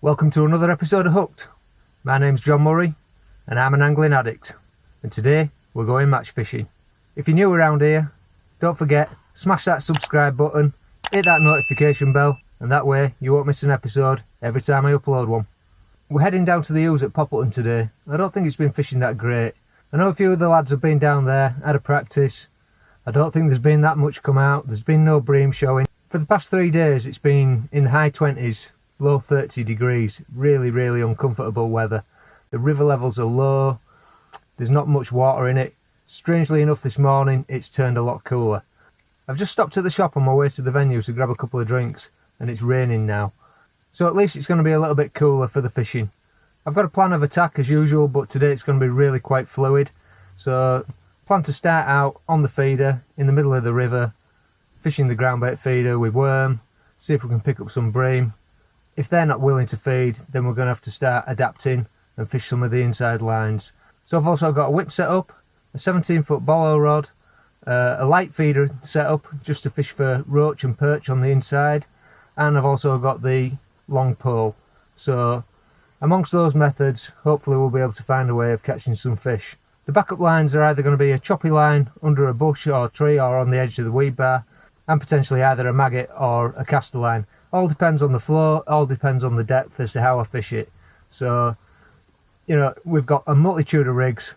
Welcome to another episode of Hooked. My name's John Murray and I'm an angling addict, and today we're going match fishing. If you're new around here, don't forget, smash that subscribe button, hit that notification bell, and that way you won't miss an episode every time I upload one. We're heading down to the Ouse at Poppleton today. I don't think it's been fishing that great. I know a few of the lads have been down there, had a practice. I don't think there's been that much come out. There's been no bream showing. For the past 3 days it's been in the high 20s, low 30 degrees, really uncomfortable weather. The river levels are low, there's not much water in it. Strangely enough, this morning it's turned a lot cooler. I've just stopped at the shop on my way to the venue to grab a couple of drinks, and it's raining now, so at least it's going to be a little bit cooler for the fishing. I've got a plan of attack as usual, but today it's going to be really quite fluid. So plan to start out on the feeder in the middle of the river, fishing the ground bait feeder with worm, see if we can pick up some bream. If they're not willing to feed, then we're going to have to start adapting and fish some of the inside lines. So I've also got a whip set up, a 17-foot bolo rod, a light feeder set up just to fish for roach and perch on the inside, and I've also got the long pole. So amongst those methods, hopefully we'll be able to find a way of catching some fish. The backup lines are either going to be a choppy line under a bush or tree or on the edge of the weed bar, and potentially either a maggot or a caster line. All depends on the flow, all depends on the depth as to how I fish it. So, you know, we've got a multitude of rigs,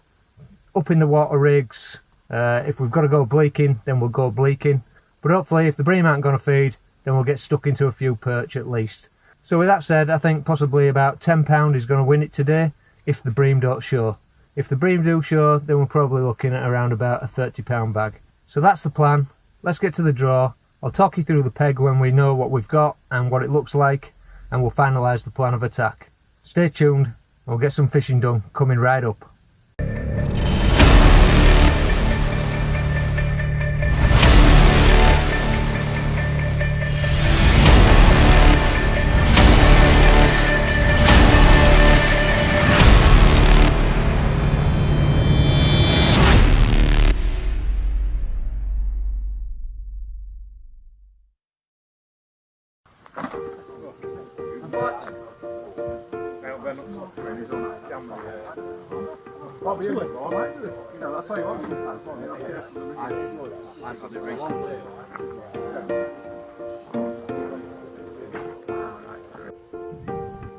up in the water rigs. If we've got to go bleaking, then we'll go bleaking. But hopefully if the bream aren't going to feed, then we'll get stuck into a few perch at least. So with that said, I think possibly about £10 is going to win it today if the bream don't show. If the bream do show, then we're probably looking at around about a £30 bag. So that's the plan. Let's get to the draw. I'll talk you through the peg when we know what we've got and what it looks like, and we'll finalise the plan of attack. Stay tuned, and we'll get some fishing done coming right up.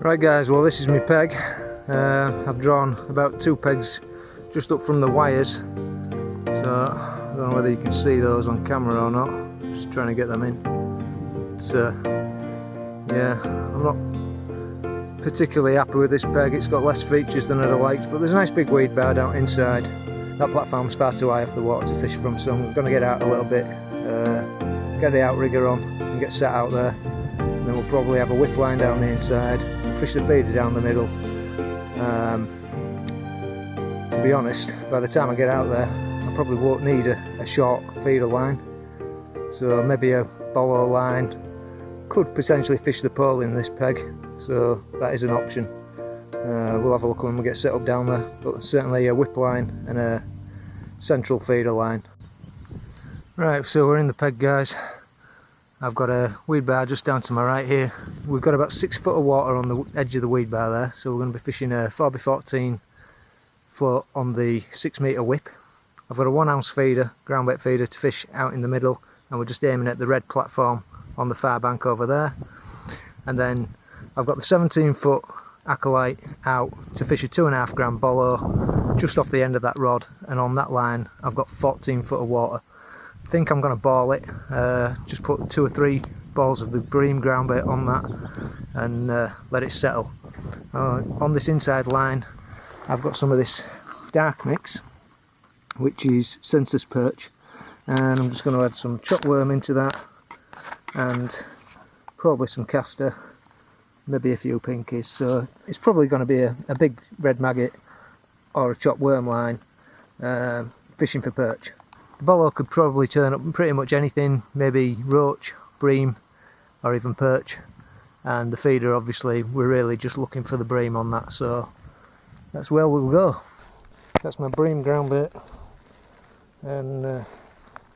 Right guys, well this is my peg. I've drawn about 2 pegs just up from the wires, so I don't know whether you can see those on camera or not. Just trying to get them in. It's, yeah, I'm not particularly happy with this peg. It's got less features than I'd have liked, but there's a nice big weed bar down inside. That platform's far too high off the water to fish from, so I'm going to get out a little bit, get the outrigger on and get set out there, and then we'll probably have a whip line down the inside, we'll fish the feeder down the middle. To be honest, by the time I get out there I probably won't need a short feeder line, so maybe a bolo line. Could potentially fish the pole in this peg, so that is an option. We'll have a look when we get set up down there, but certainly a whip line and a central feeder line. Right, so we're in the peg guys. I've got a weed bar just down to my right here. We've got about 6 foot of water on the edge of the weed bar there, so we're going to be fishing a 4x14 float on the 6 metre whip. I've got a 1 ounce feeder, ground bait feeder, to fish out in the middle, and we're just aiming at the red platform on the far bank over there. And then I've got the 17-foot acolyte out to fish a 2.5 gram bolo just off the end of that rod, and on that line I've got 14 foot of water. I think I'm going to ball it, just put 2 or 3 balls of the bream ground bait on that and let it settle. On this inside line I've got some of this dark mix, which is census perch, and I'm just going to add some chopped worm into that and probably some caster, maybe a few pinkies. So it's probably going to be a big red maggot or a chopped worm line, fishing for perch. The bolo could probably turn up pretty much anything, maybe roach, bream or even perch, and the feeder obviously we're really just looking for the bream on that, so that's where we'll go. That's my bream ground bait, and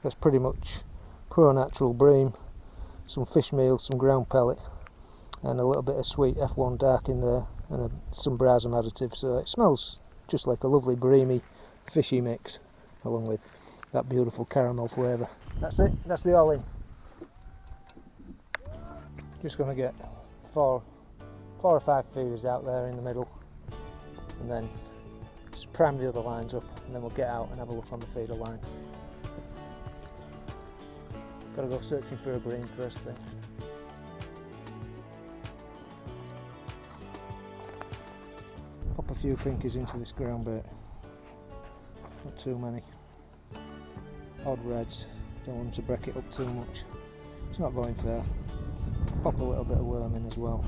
that's pretty much pro natural bream, some fish meal, some ground pellet, and a little bit of sweet F1 dark in there, and some brasem additive, so it smells just like a lovely breamy fishy mix, along with that beautiful caramel flavour. That's it, that's the all in. Just going to get four or five feeders out there in the middle, and then just prime the other lines up, and then we'll get out and have a look on the feeder line. Got to go searching for a bream first thing. Pop a few pinkies into this ground bait, not too many. Odd reds, don't want them to break it up too much, it's not going fair. Pop a little bit of worm in as well.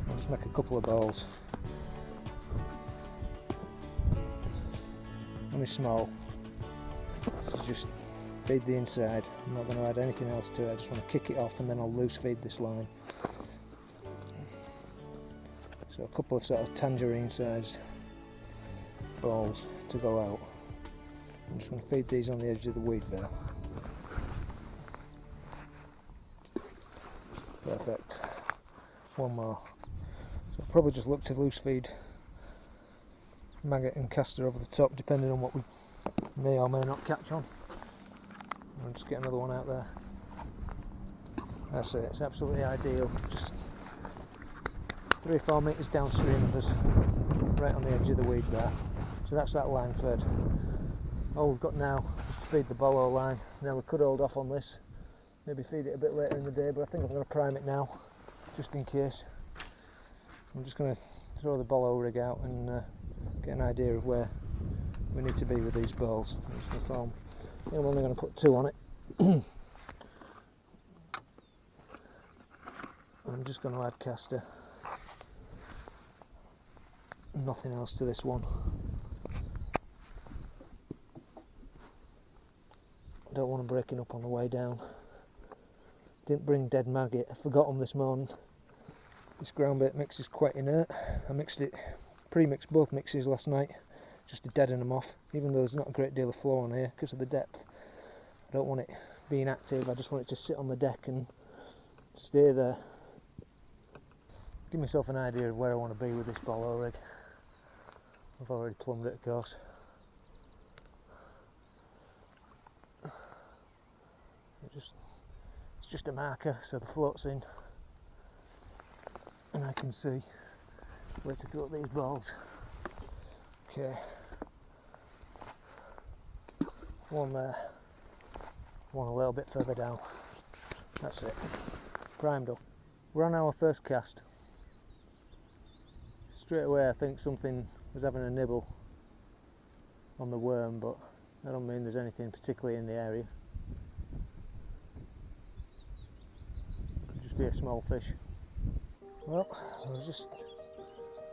I'll just make a couple of balls. Only small, so just feed the inside. I'm not going to add anything else to it, I just want to kick it off and then I'll loose feed this line. So a couple of sort of tangerine sized balls to go out. I'm just going to feed these on the edge of the weed there. Perfect. One more. So I'll probably just look to loose feed maggot and castor over the top, depending on what we may or may not catch on. I'll just get another one out there. That's it, it's absolutely ideal. Just 3 or 4 metres downstream of us, right on the edge of the weed there. So that's that line fed. All we've got now is to feed the bolo line. Now we could hold off on this, maybe feed it a bit later in the day, but I think I'm going to prime it now, just in case. I'm just going to throw the bolo rig out and get an idea of where we need to be with these balls. I'm just going to foam. I'm only going to put 2 on it. I'm just going to add castor. Nothing else to this one. I don't want them breaking up on the way down. Didn't bring dead maggot, I forgot them this morning. This ground bait mix is quite inert. I mixed it, pre-mixed both mixes last night just to deaden them off, even though there's not a great deal of flow on here because of the depth. I don't want it being active, I just want it to sit on the deck and stay there. Give myself an idea of where I want to be with this bolo rig. I've already plumbed it, of course. It's just a marker, so the float's in, and I can see where to throw these balls. Okay, one there, one a little bit further down. That's it, primed up. We're on our first cast. Straight away I think something was having a nibble on the worm, but I don't mean there's anything particularly in the area. Could just be a small fish. Well, I was just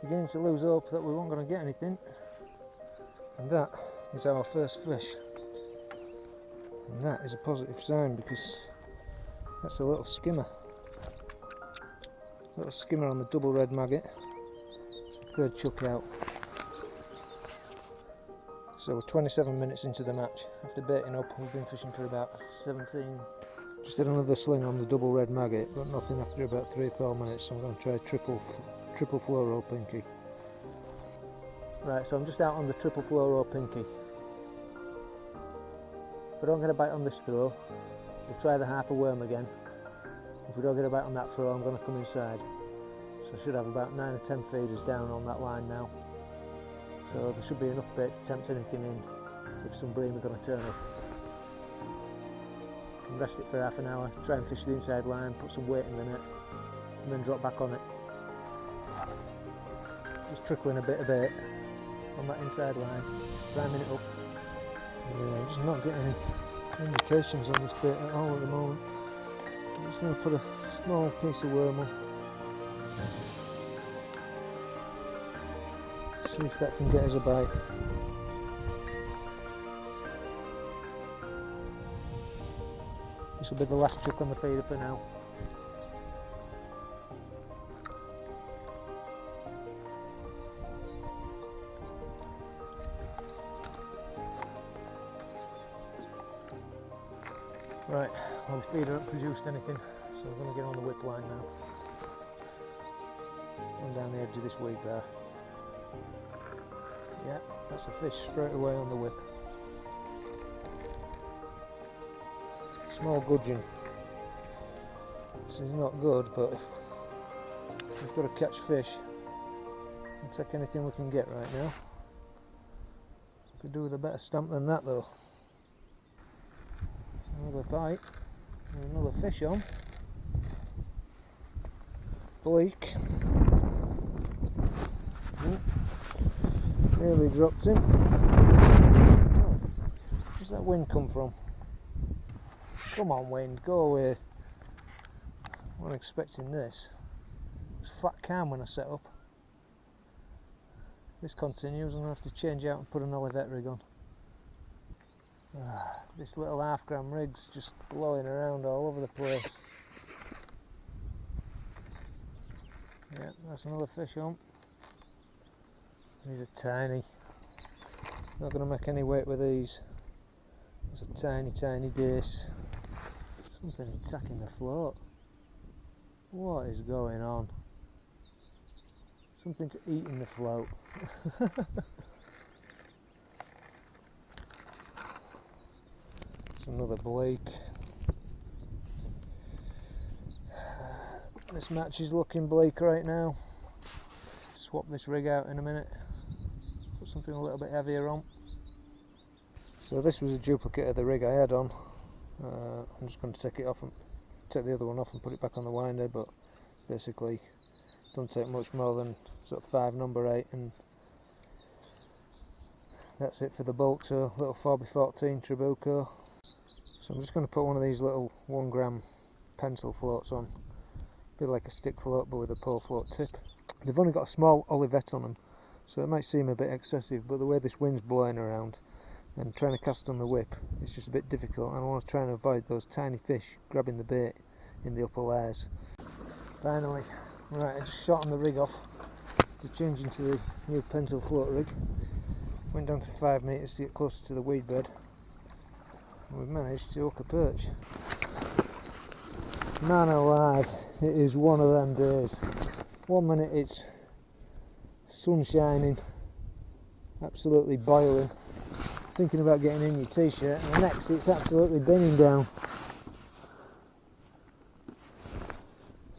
beginning to lose hope that we weren't going to get anything, and that is our first fish. And that is a positive sign, because that's a little skimmer. Little skimmer on the double red maggot. It's the third chuck out. So we're 27 minutes into the match. After baiting up, we've been fishing for about 17. Just did another sling on the double red maggot, got nothing after about 3 or 4 minutes, so I'm going to try triple fluoro pinky. Right, so I'm just out on the triple fluoro pinky. If I don't get a bite on this throw, we'll try the half a worm again. If we don't get a bite on that throw, I'm going to come inside. So I should have about 9 or 10 feeders down on that line now. So there should be enough bait to tempt anything in if some bream are going to turn up. And rest it for half an hour, try and fish the inside line, put some weight in the net, and then drop back on it. Just trickling a bit of bait on that inside line, priming it up. Yeah, I'm just not getting any indications on this bait at all at the moment. I'm just going to put a small piece of worm on. See if that can get us a bite. This will be the last chuck on the feeder for now. Right, well the feeder hasn't produced anything, so we're going to get on the whip line now. down the edge of this weed bar. Yeah, that's a fish straight away on the whip. Small gudgeon. This is not good, but if we've got to catch fish, we'll take anything we can get right now. Could do with a better stamp than that though. Another bite, and another fish on. Bleak. Nearly dropped him. Oh, where's that wind come from? Come on wind, go away. I wasn't expecting this. It was flat calm when I set up. This continues, I'm going to have to change out and put an Olivet rig on. This little half-gram rig's just blowing around all over the place. Yeah, that's another fish on. These are tiny. Not going to make any weight with these. That's a tiny, tiny dace. Something attacking the float. What is going on? Something to eat in the float. It's another bleak. This match is looking bleak right now. Swap this rig out in a minute. Put something a little bit heavier on. So this was a duplicate of the rig I had on. I'm just going to take it off and take the other one off and put it back on the winder, but basically don't take much more than sort of 5 number 8, and that's it for the bolt tow. Little 4x14 Trabuco. So I'm just going to put one of these little 1 gram pencil floats on, a bit like a stick float but with a pole float tip. They've only got a small Olivet on them, so it might seem a bit excessive, but the way this wind's blowing around and trying to cast on the whip, it's just a bit difficult, and I want to try and avoid those tiny fish grabbing the bait in the upper layers. Finally, right, I just shortened the rig off to change into the new pencil float rig. Went down to 5 metres to get closer to the weed bed, and we've managed to hook a perch. Man alive, it is one of them days. 1 minute it's sun shining, absolutely boiling, thinking about getting in your t-shirt, and the next it's absolutely binning down.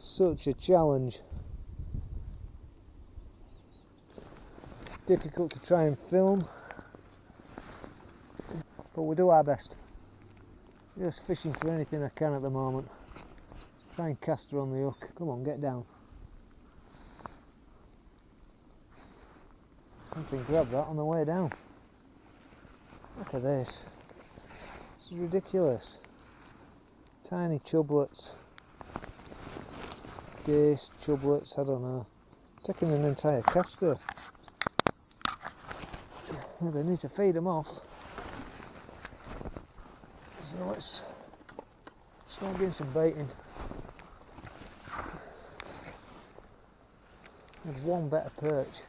Such a challenge. Difficult to try and film, but we do our best. Just fishing for anything I can at the moment. Try and cast her on the hook. Come on, get down. Something grabbed that on the way down. Look at this. This is ridiculous. Tiny chublets. Dace, chublets, I don't know. Taking an entire caster. Well, they need to feed them off. So let's start getting some baiting. There's one better perch.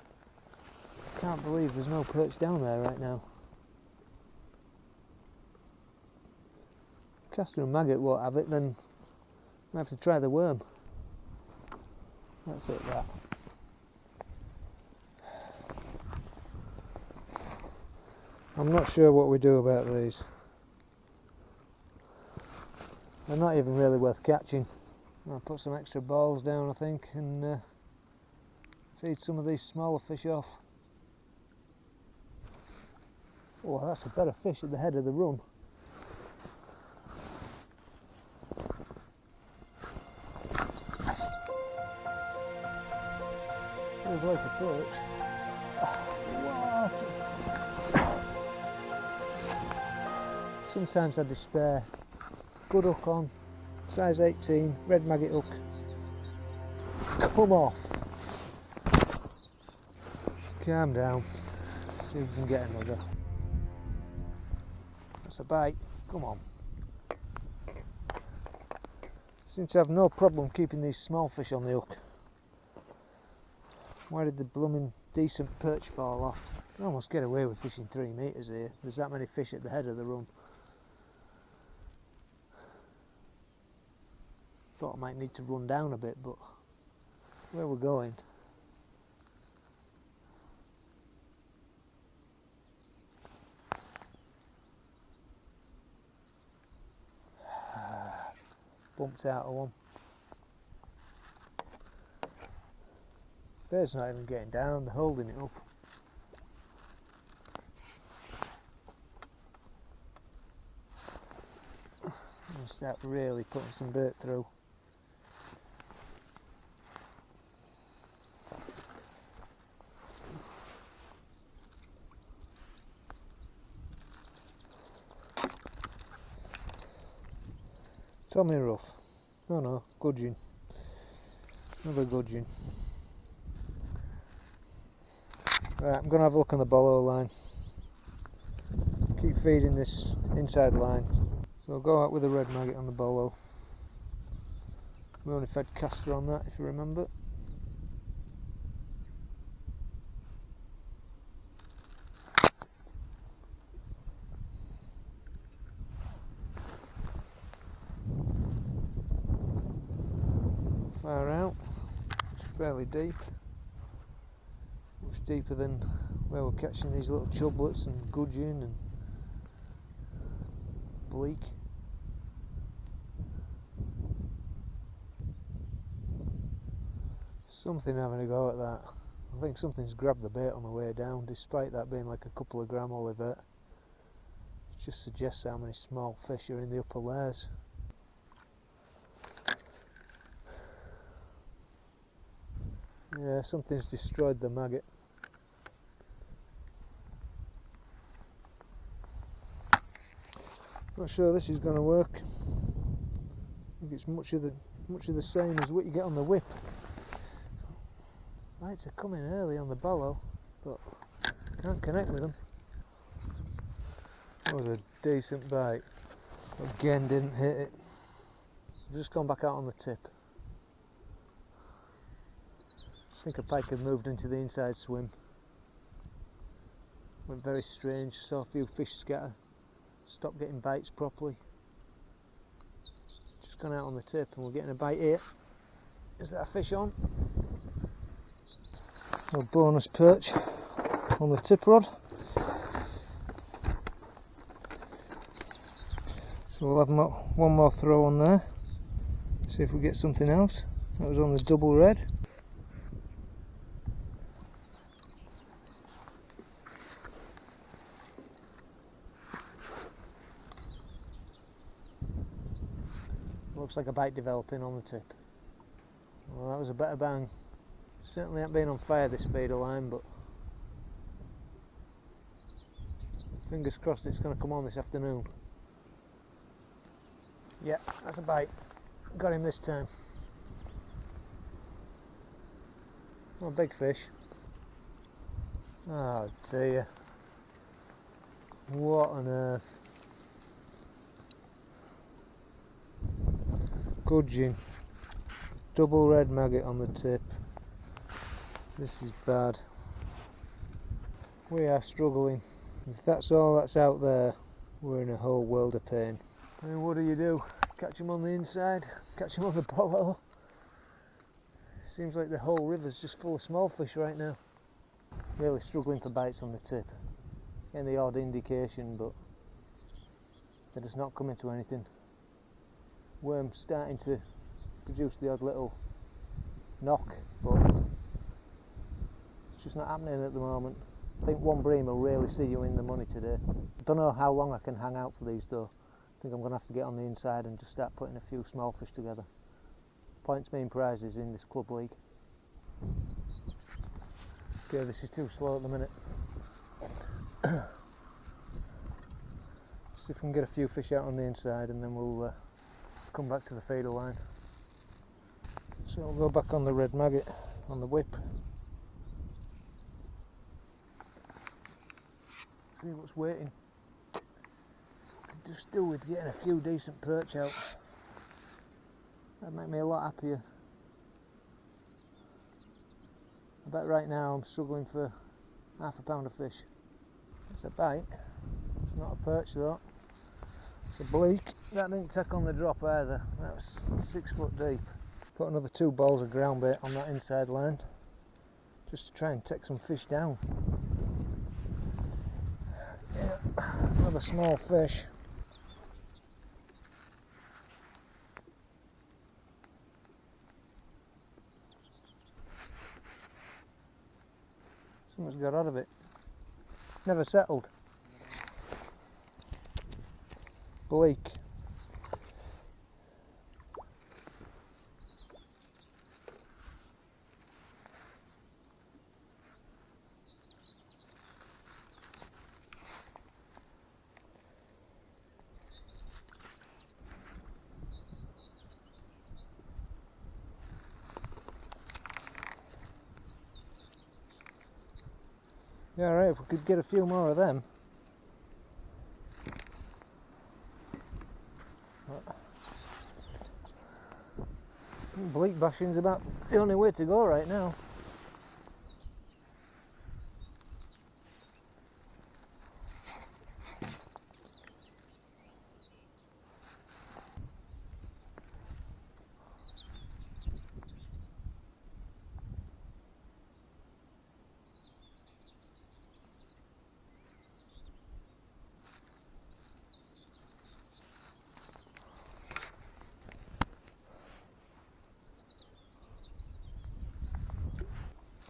I can't believe there's no perch down there right now. Caster and maggot won't have it, then I have to try the worm. That's it, that. I'm not sure what we do about these. They're not even really worth catching. I'll put some extra balls down, I think, and feed some of these smaller fish off. Oh, that's a better fish at the head of the run. Feels like a perch. What? Sometimes I despair. Good hook on, size 18, red maggot hook. Come off. Calm down. See if we can get another. That's a bite. Come on. Seem to have no problem keeping these small fish on the hook. Why did the blooming decent perch fall off? I almost get away with fishing 3 metres here. There's that many fish at the head of the run. Thought I might need to run down a bit, but where we're going, bumped out of one. Bird's not even getting down, they're holding it up. I'm going to start really putting some bait through. Tommy rough. Oh no, gudgeon. Another gudgeon. Right, I'm going to have a look on the bolo line. Keep feeding this inside line. So I'll go out with a red maggot on the bolo. We only fed castor on that, if you remember. Far out. It's fairly deep. Much deeper than where we're catching these little chublets and gudgeon and bleak. Something having a go at that. I think something's grabbed the bait on the way down, despite that being like a couple of gram olivet. It just suggests how many small fish are in the upper layers. Yeah, something's destroyed the maggot. Not sure this is going to work. I think it's much of the same as what you get on the whip. Lights are coming early on the bolo, but can't connect with them. That was a decent bite. Again, didn't hit it. I've just gone back out on the tip. I think a pike had moved into the inside swim. Went very strange, saw a few fish scatter. Stopped getting bites properly. Just gone out on the tip and we're getting a bite here. Is that a fish on? A bonus perch on the tip rod. So we'll have one more throw on there. See if we get something else. That was on the double red. Looks like a bite developing on the tip. Well, that was a better bang. Certainly ain't been on fire this feeder line, but fingers crossed it's going to come on this afternoon. Yeah, that's a bite. Got him this time. Oh, big fish. Oh dear. What on earth. Gudgeon. Double red maggot on the tip. This is bad. We are struggling. If that's all that's out there, we're in a whole world of pain. And what do? Catch them on the inside? Catch them on the bolo? Seems like the whole river's just full of small fish right now. Really struggling for bites on the tip. Getting the odd indication, but they're just not coming to anything. Worm's starting to produce the odd little knock, but it's just not happening at the moment. I think one bream will really see you in the money today. I don't know how long I can hang out for these though. I think I'm going to have to get on the inside and just start putting a few small fish together. Points mean prizes in this club league. Okay, this is too slow at the minute. See if we can get a few fish out on the inside and then we'll come back to the feeder line. So I'll go back on the red maggot on the whip. See what's waiting. Could just do with getting a few decent perch out. That'd make me a lot happier. I bet right now I'm struggling for half a pound of fish. It's a bite. It's not a perch though. It's a bleak. That didn't take on the drop either. That was 6 foot deep. Put another 2 balls of ground bait on that inside line just to try and take some fish down. Yeah, another small fish. Something's got out of it. Never settled. Bleak. Yeah, right, if we could get a few more of them. Bleak bashing's about the only way to go right now.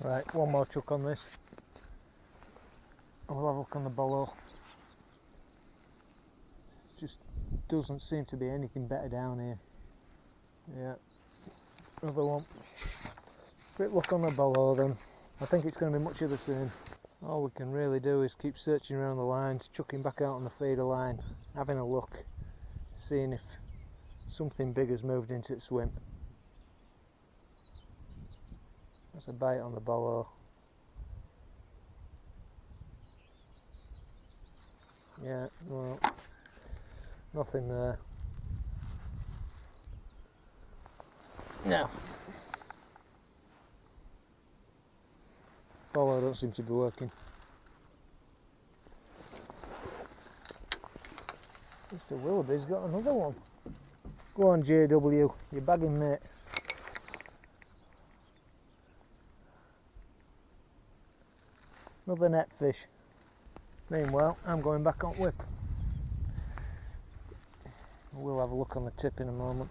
Right, one more chuck on this. We'll have a look on the bolo. Just doesn't seem to be anything better down here. Yeah, another one. Quick look on the bolo then. I think it's going to be much of the same. All we can really do is keep searching around the lines, chucking back out on the feeder line, having a look, seeing if something big has moved into the swim. That's a bite on the bolo. Yeah, well, nothing there. No. Bolo don't seem to be working. Mr. Willoughby's got another one. Go on JW, you're bagging mate. Another net fish. Meanwhile, I'm going back on whip. We'll have a look on the tip in a moment.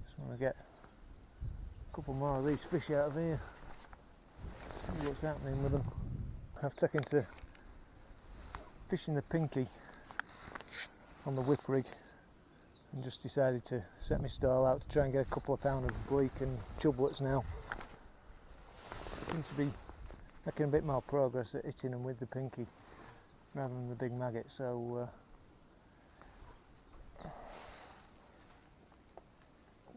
Just want to get a couple more of these fish out of here. See what's happening with them. I've taken to fishing the pinky on the whip rig and just decided to set my stall out to try and get a couple of pound of bleak and chublets now. Seem to be making a bit more progress at hitting them with the pinky rather than the big maggot, so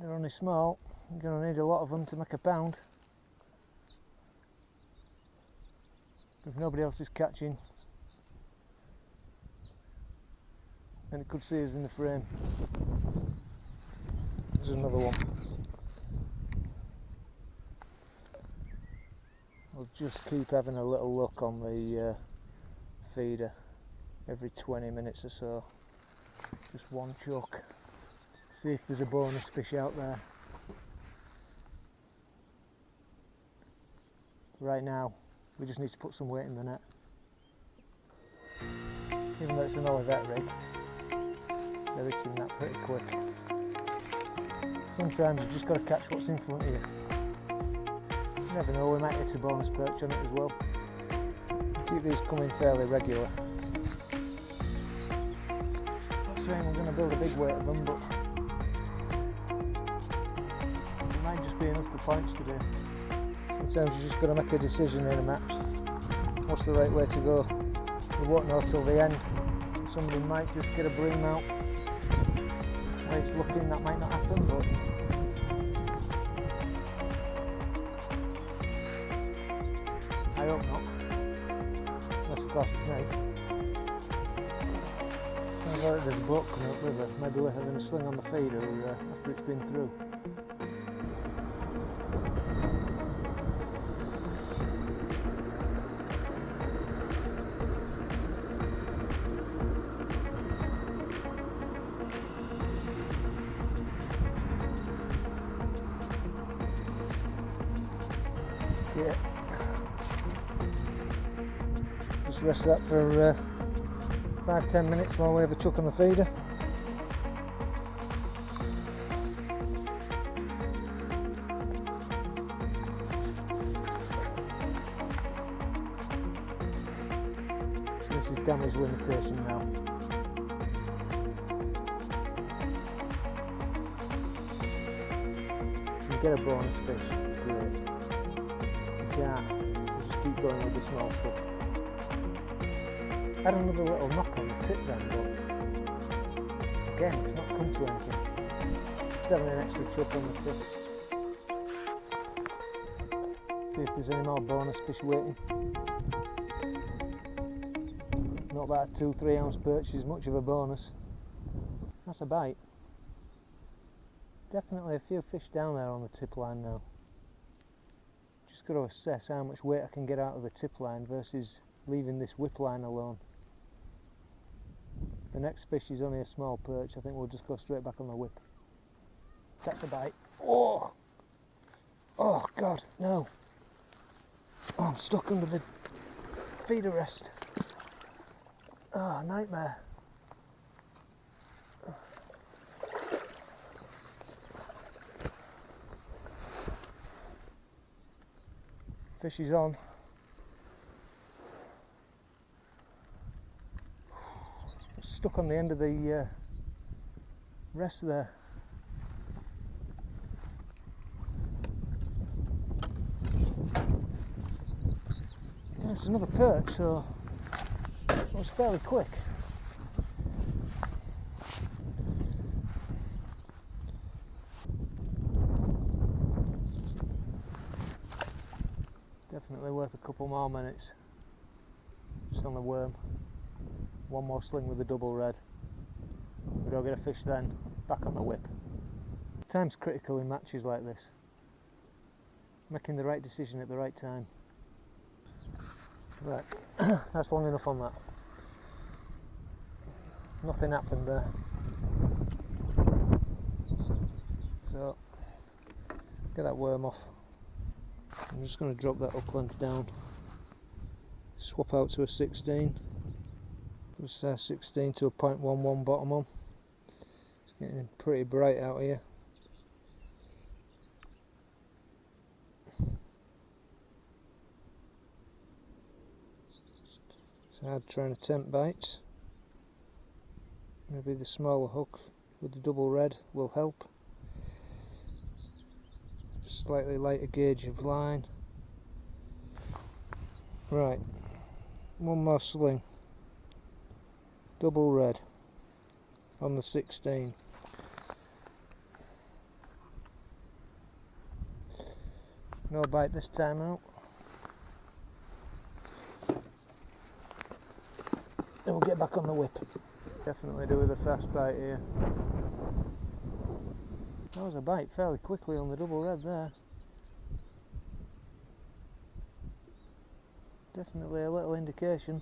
they're only small. You're going to need a lot of them to make a pound because nobody else is catching, and it could see us in the frame. There's another one. I'll just keep having a little look on the feeder every 20 minutes or so. Just one chuck. See if there's a bonus fish out there. Right now, we just need to put some weight in the net. Even though it's an Olivet rig, they're hitting that pretty quick. Sometimes you've just got to catch what's in front of you. You never know, we might hit a bonus perch on it as well. Keep these coming fairly regular. Not saying we're going to build a big weight of them, but it might just be enough for points today. Sometimes you just got to make a decision in a match. What's the right way to go? We won't know till the end. Somebody might just get a bream out. The way it's looking, that might not happen, but I hope not. Unless of course it's me. Sounds like there's a boat coming up river. Maybe we're having a sling on the feeder after it's been through. Yeah. Just rest that for 5-10 minutes while we have a chuck on the feeder. This is damage limitation now. If you get a bonus fish, great. If you can't, you just keep going with the small stuff. I had another little knock on the tip then, but again, it's not come to anything. Just having an extra chuck on the tip. See if there's any more bonus fish waiting. Not that a 2-3 ounce perch is much of a bonus. That's a bite. Definitely a few fish down there on the tip line now. Just got to assess how much weight I can get out of the tip line versus leaving this whip line alone. The next fish is only a small perch. I think we'll just go straight back on the whip. That's a bite. Oh! Oh God, no. Oh, I'm stuck under the feeder rest. Oh, nightmare. Fish is on. Stuck on the end of the rest there. Yeah, it's another perch, so it was fairly quick. Definitely worth a couple more minutes. Just on the worm. One more sling with the double red. If we don't get a fish then, back on the whip. Time's critical in matches like this. Making the right decision at the right time. Right, that's long enough on that. Nothing happened there. So, get that worm off. I'm just going to drop that up length down. Swap out to a 16. Put 16 to a 0.11 bottom on. It's getting pretty bright out here. It's hard trying to tempt bites. Maybe the smaller hook with the double red will help. Slightly lighter gauge of line. Right, one more sling. Double red on the 16. No bite this time out. Then we'll get back on the whip. Definitely do with a fast bite here. That was a bite fairly quickly on the double red there. Definitely a little indication.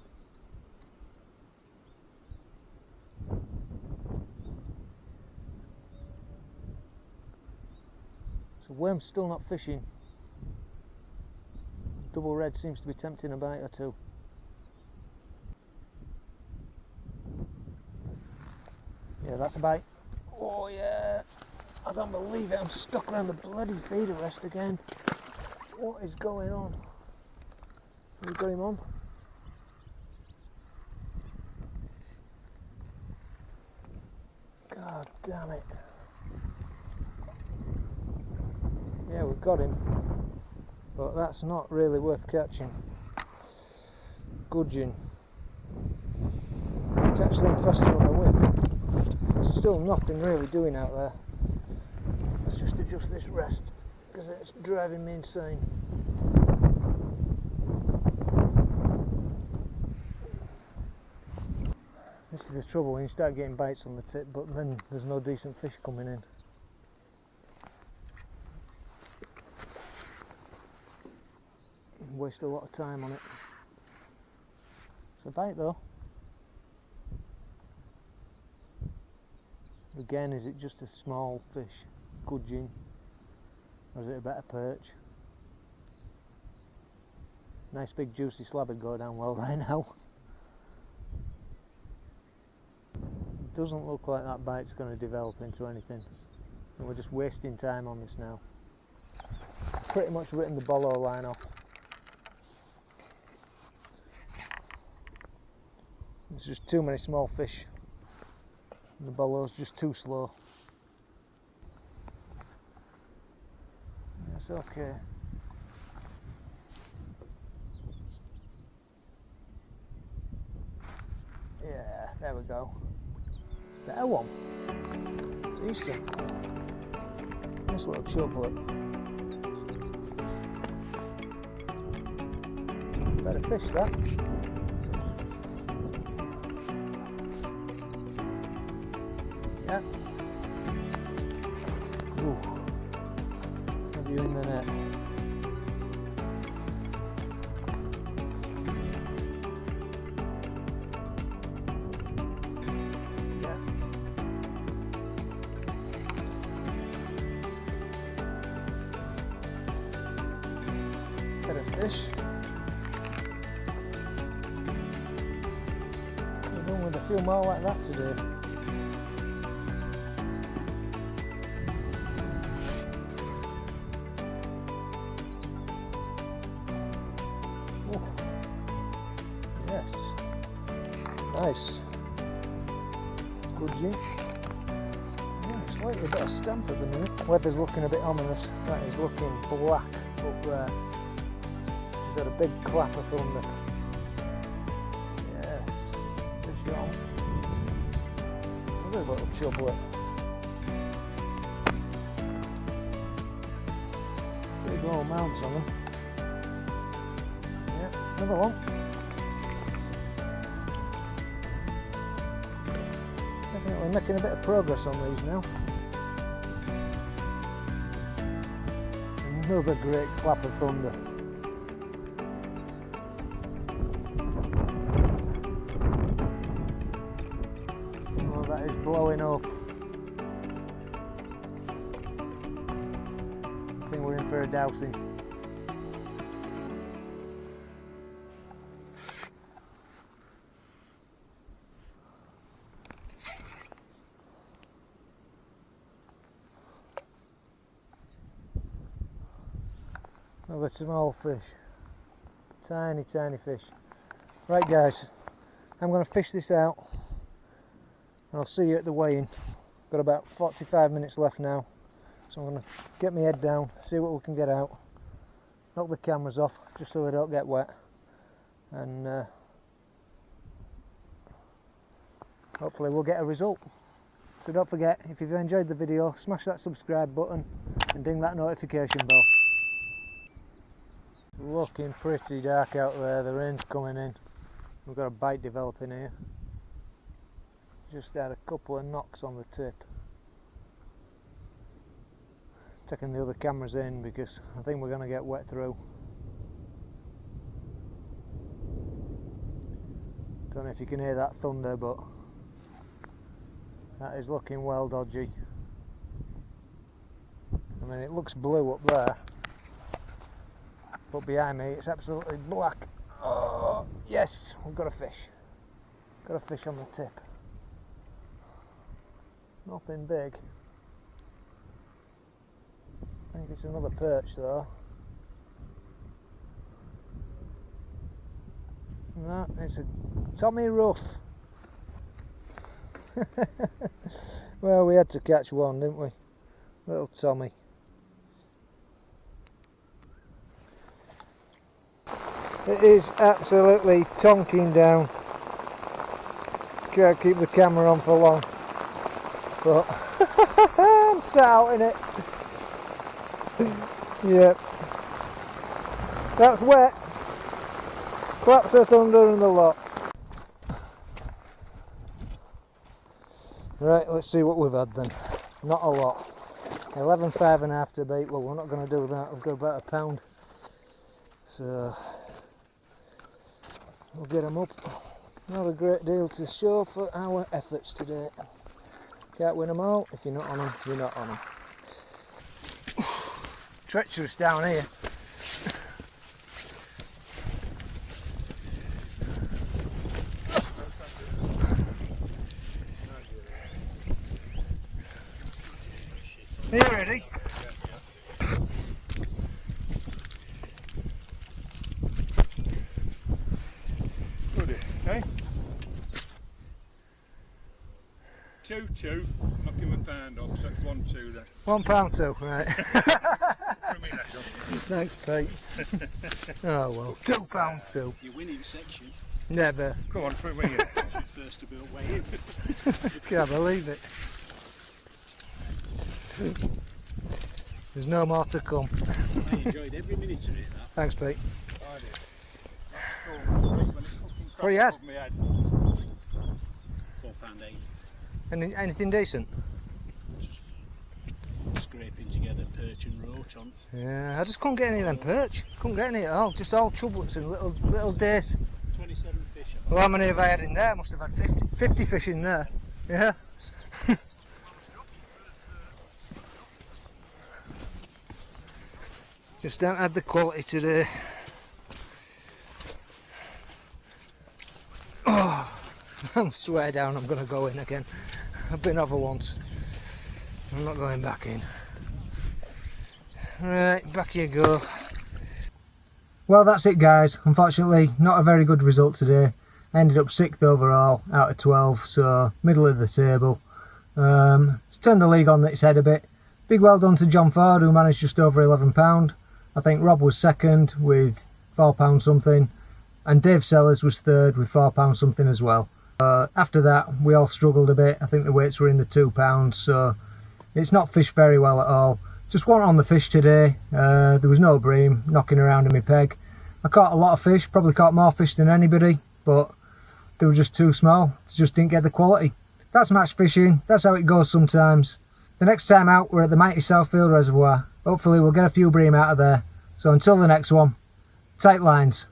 So worm's still not fishing. Double red seems to be tempting a bite or two. Yeah, that's a bite. Oh yeah! I don't believe it, I'm stuck around the bloody feeder rest again. What is going on? Have you got him on? God damn it. Yeah, we've got him. But that's not really worth catching. Gudgeon. Catch them faster on the whip. There's still nothing really doing out there. Let's just adjust this rest because it's driving me insane. This is the trouble when you start getting bites on the tip, but then there's no decent fish coming in. Waste a lot of time on it. It's a bite though. Again, is it just a small fish, gudgeon, or is it a better perch? Nice big juicy slab would go down well right now. It doesn't look like that bite's going to develop into anything. And we're just wasting time on this now. Pretty much written the bolo line off. There's just too many small fish. The bolo's just too slow. It's okay. Yeah, there we go. Better one. Decent. Nice little chublet. Better fish that. Yeah. Ooh. Have you in the net? Yeah. Better fish. We're going with a few more like that today. Yes, nice, good jig. Yeah, slightly better stamp at the minute. Weather's looking a bit ominous. That is looking black up there. She's had a big clap of thunder. Yes, fish on. Another little chublet. Big old mounts on them. Yeah, another one. Definitely making a bit of progress on these now. Another great clap of thunder. Oh, that is blowing up. I think we're in for a dousing. Another small fish, tiny fish. Right guys, I'm going to fish this out and I'll see you at the weigh-in. Got about 45 minutes left now, so I'm going to get my head down, see what we can get out, knock the cameras off just so they don't get wet, and hopefully we'll get a result. So don't forget, if you've enjoyed the video, smash that subscribe button and ding that notification bell. Looking pretty dark out there, the rain's coming in. We've got a bite developing here. Just had a couple of knocks on the tip. Taking the other cameras in because I think we're going to get wet through. Don't know if you can hear that thunder, but that is looking well dodgy. I mean, it looks blue up there, but behind me it's absolutely black. Oh yes, we've got a fish. Got a fish on the tip. Nothing big. I think it's another perch though. No, it's a Tommy Rough. Well, we had to catch one, didn't we? Little Tommy. It is absolutely tonking down. Can't keep the camera on for long, but I'm sat out in it. Yep, that's wet. Claps of thunder and the lot. Right, let's see what we've had then. Not a lot. 11.5 to bait. Well, we're not going to do that. We've got about a pound, so we'll get them up. Not a great deal to show for our efforts today. Can't win them all. If you're not on them, you're not on them. Treacherous down here. Are you ready? Good, eh? 2-2. Knock him a pound off, so it's 1-2 then. £1 2, right. For me, that's all. Thanks, Pete. Oh well, £2 2. Your winning section. Never. Come on, for wing it. First to be away. Can't believe it. There's no more to come. I enjoyed every minute of it. That. Thanks, Pete. I did. What you had? £4.8. Anything decent? Just scraping together perch and roach on. Yeah, I just couldn't get any of them perch. Couldn't get any at all. Just all chublets and little dace. 27 fish. Well, how many have I had in there? I must have had 50 fish in there. Yeah. Just don't have the quality today. Oh, I swear down I'm going to go in again. I've been over once. I'm not going back in. Right, back you go. Well, that's it, guys. Unfortunately, not a very good result today. I ended up 6th overall out of 12, so middle of the table. It's turned the league on its head a bit. Big well done to John Ford, who managed just over £11. I think Rob was second with £4 something, and Dave Sellers was third with £4 something as well. After that, we all struggled a bit. I think the weights were in the £2, so it's not fished very well at all. Just wasn't on the fish today. There was no bream knocking around in my peg. I caught a lot of fish, probably caught more fish than anybody, but they were just too small. Just didn't get the quality. That's match fishing. That's how it goes sometimes. The next time out, we're at the mighty Southfield Reservoir. Hopefully we'll get a few bream out of there. So until the next one, tight lines.